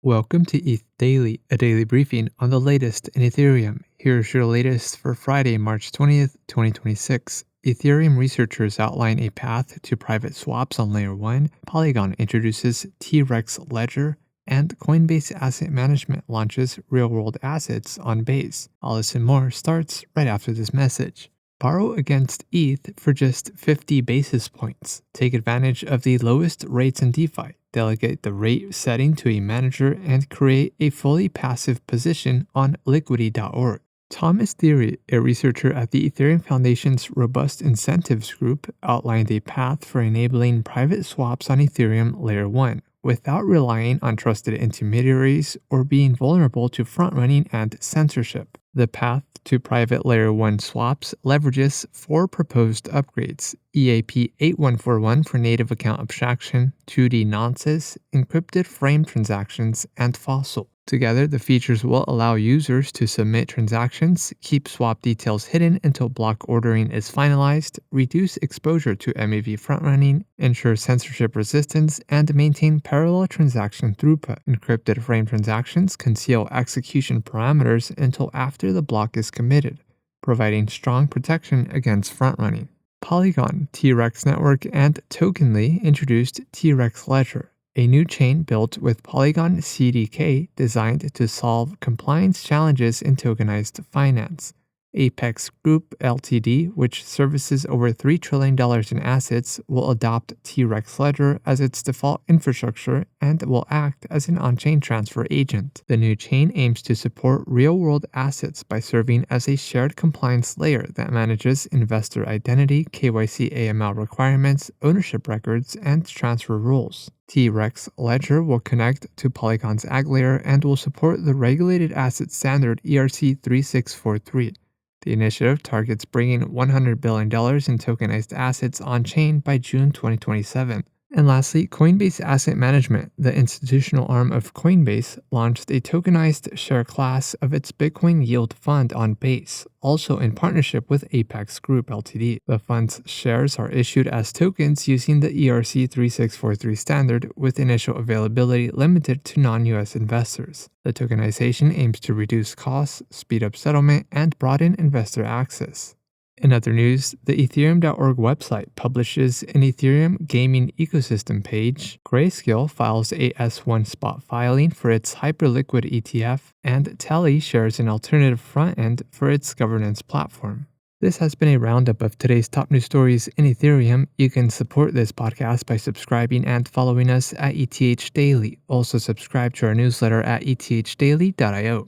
Welcome to ETH Daily, a daily briefing on the latest in Ethereum. Here's your latest for Friday, March 20th, 2026. Ethereum researchers outline a path to private swaps on Layer 1, Polygon introduces T-Rex Ledger, and Coinbase Asset Management launches real-world assets on Base. All this and more starts right after this message. Borrow against ETH for just 50 basis points. Take advantage of the lowest rates in DeFi. Delegate the rate setting to a manager and create a fully passive position on liquidity.org. Thomas Theory, a researcher at the Ethereum Foundation's Robust Incentives Group, outlined a path for enabling private swaps on Ethereum Layer 1 without relying on trusted intermediaries or being vulnerable to front-running and censorship. The path to private Layer 1 swaps leverages four proposed upgrades: EAP 8141 for native account abstraction, 2D nonces, encrypted frame transactions, and fossil. Together, the features will allow users to submit transactions, keep swap details hidden until block ordering is finalized, reduce exposure to MEV frontrunning, ensure censorship resistance, and maintain parallel transaction throughput. Encrypted frame transactions conceal execution parameters until after the block is committed, providing strong protection against frontrunning. Polygon, T-Rex Network, and Tokenly introduced T-Rex Ledger, a new chain built with Polygon CDK designed to solve compliance challenges in tokenized finance. Apex Group Ltd., which services over $3 trillion in assets, will adopt T-Rex Ledger as its default infrastructure and will act as an on-chain transfer agent. The new chain aims to support real-world assets by serving as a shared compliance layer that manages investor identity, KYC AML requirements, ownership records, and transfer rules. T-Rex Ledger will connect to Polygon's AG layer and will support the regulated asset standard ERC 3643. The initiative targets bringing $100 billion in tokenized assets on-chain by June 2027. And lastly, Coinbase Asset Management, the institutional arm of Coinbase, launched a tokenized share class of its Bitcoin Yield Fund on Base, also in partnership with Apex Group Ltd. The fund's shares are issued as tokens using the ERC 3643 standard, with initial availability limited to non-US investors. The tokenization aims to reduce costs, speed up settlement, and broaden investor access. In other news, the Ethereum.org website publishes an Ethereum gaming ecosystem page. Grayscale files a S1 spot filing for its Hyperliquid ETF, and Tally shares an alternative front end for its governance platform. This has been a roundup of today's top news stories in Ethereum. You can support this podcast by subscribing and following us at ETH Daily. Also subscribe to our newsletter at ethdaily.io.